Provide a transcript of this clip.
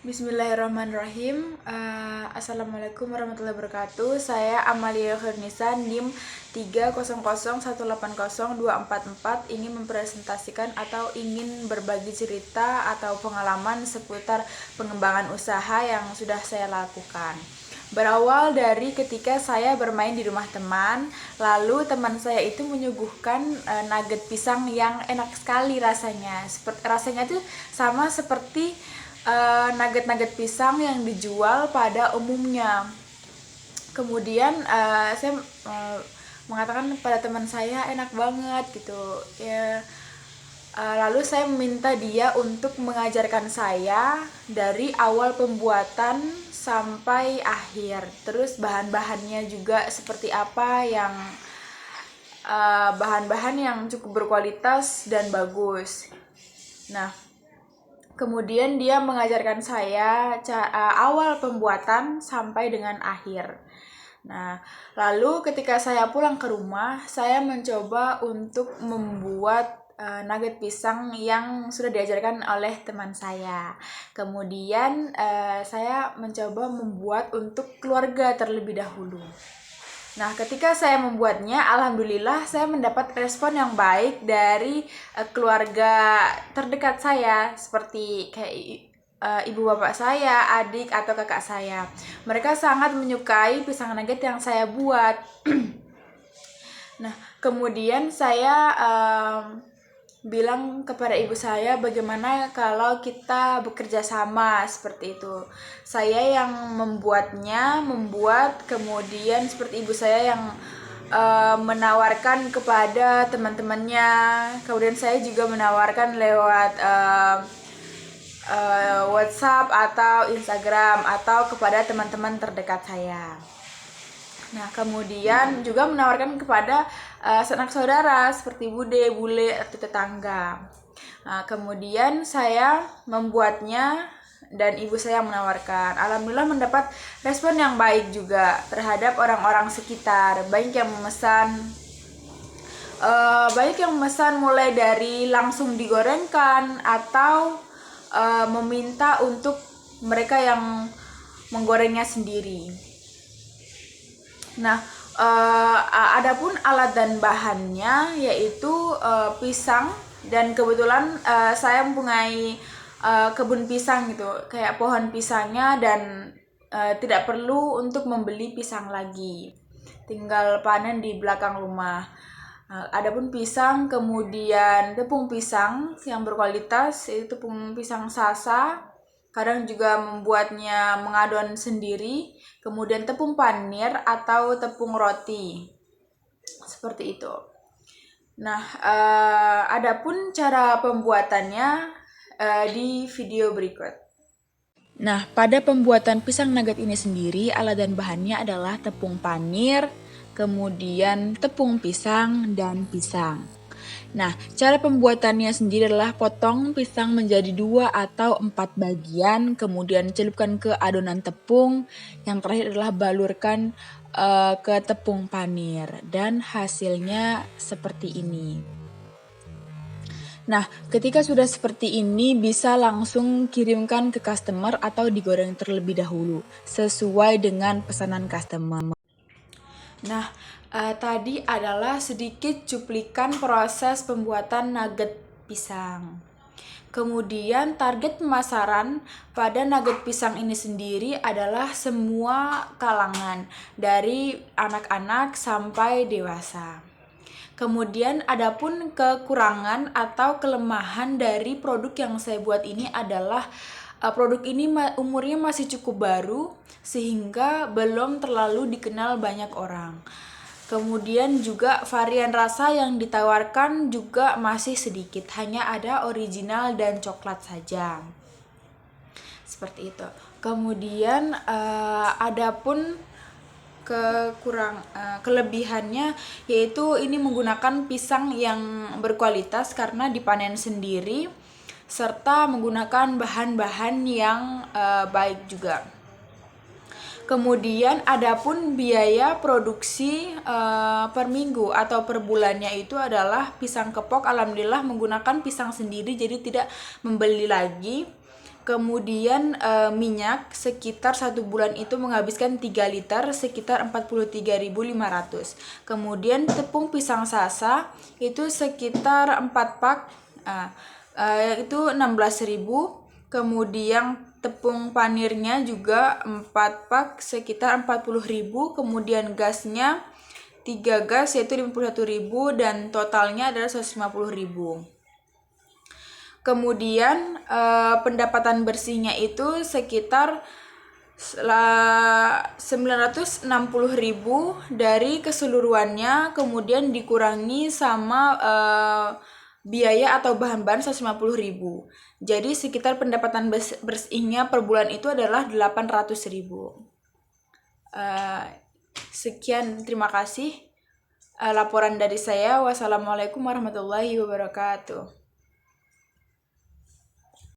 Bismillahirrahmanirrahim. Assalamualaikum warahmatullahi wabarakatuh. Saya Amalia Khurnisa, NIM 300180244, ingin mempresentasikan atau ingin berbagi cerita atau pengalaman seputar pengembangan usaha yang sudah saya lakukan. Berawal dari ketika saya bermain di rumah teman, lalu teman saya itu menyuguhkan nugget pisang yang enak sekali rasanya. Rasanya tuh sama seperti nugget-nugget pisang yang dijual pada umumnya. Kemudian saya mengatakan pada teman saya enak banget gitu ya. Lalu saya meminta dia untuk mengajarkan saya dari awal pembuatan sampai akhir. Terus bahan-bahannya juga seperti apa, yang bahan-bahan yang cukup berkualitas dan bagus. Nah, kemudian dia mengajarkan saya awal pembuatan sampai dengan akhir. Nah, lalu ketika saya pulang ke rumah, saya mencoba untuk membuat nugget pisang yang sudah diajarkan oleh teman saya. Kemudian saya mencoba membuat untuk keluarga terlebih dahulu. Nah, ketika saya membuatnya, alhamdulillah saya mendapat respon yang baik dari keluarga terdekat saya, seperti kayak ibu bapak saya, adik atau kakak saya. Mereka sangat menyukai pisang nugget yang saya buat. Nah, kemudian saya bilang kepada ibu saya bagaimana kalau kita bekerja sama seperti itu. Saya yang membuat, kemudian seperti ibu saya yang menawarkan kepada teman-temannya. Kemudian saya juga menawarkan lewat WhatsApp atau Instagram atau kepada teman-teman terdekat saya. Nah, kemudian juga menawarkan kepada sanak saudara seperti bude, bule, atau tetangga. Nah, kemudian saya membuatnya dan ibu saya menawarkan. Alhamdulillah mendapat respon yang baik juga terhadap orang-orang sekitar. Banyak yang memesan mulai dari langsung digorengkan atau meminta untuk mereka yang menggorengnya sendiri. Nah, adapun alat dan bahannya yaitu pisang, dan kebetulan saya mempunyai kebun pisang gitu, kayak pohon pisangnya, dan tidak perlu untuk membeli pisang lagi, tinggal panen di belakang rumah. Adapun pisang, kemudian tepung pisang yang berkualitas, yaitu tepung pisang sasa. Kadang juga membuatnya mengadon sendiri, kemudian tepung panir atau tepung roti, seperti itu. Nah, adapun cara pembuatannya di video berikut. Nah, pada pembuatan pisang nugget ini sendiri, alat dan bahannya adalah tepung panir, kemudian tepung pisang, dan pisang. Nah, cara pembuatannya sendiri adalah potong pisang menjadi 2 atau 4 bagian, kemudian celupkan ke adonan tepung, yang terakhir adalah balurkan ke tepung panir, dan hasilnya seperti ini. Nah, ketika sudah seperti ini, bisa langsung kirimkan ke customer atau digoreng terlebih dahulu, sesuai dengan pesanan customer. Nah, tadi adalah sedikit cuplikan proses pembuatan nugget pisang. Kemudian target pemasaran pada nugget pisang ini sendiri adalah semua kalangan, dari anak-anak sampai dewasa. Kemudian adapun kekurangan atau kelemahan dari produk yang saya buat ini adalah produk ini umurnya masih cukup baru, sehingga belum terlalu dikenal banyak orang. Kemudian juga varian rasa yang ditawarkan juga masih sedikit, hanya ada original dan coklat saja. Seperti itu. Kemudian adapun kelebihannya yaitu ini menggunakan pisang yang berkualitas karena dipanen sendiri, serta menggunakan bahan-bahan yang baik juga. Kemudian adapun biaya produksi per minggu atau per bulannya itu adalah pisang kepok, alhamdulillah menggunakan pisang sendiri, jadi tidak membeli lagi. Kemudian minyak sekitar 1 bulan itu menghabiskan 3 liter sekitar 43.500. Kemudian tepung pisang sasa itu sekitar 4 pak itu 16.000. Kemudian tepung panirnya juga 4 pak sekitar 40.000. Kemudian gasnya 3 gas yaitu 51.000 dan totalnya adalah 150.000. Kemudian pendapatan bersihnya itu sekitar 960.000 dari keseluruhannya, kemudian dikurangi sama biaya atau bahan-bahan 150.000. Jadi sekitar pendapatan bersihnya per bulan itu adalah 800.000. Sekian, terima kasih laporan dari saya. Wassalamualaikum warahmatullahi wabarakatuh.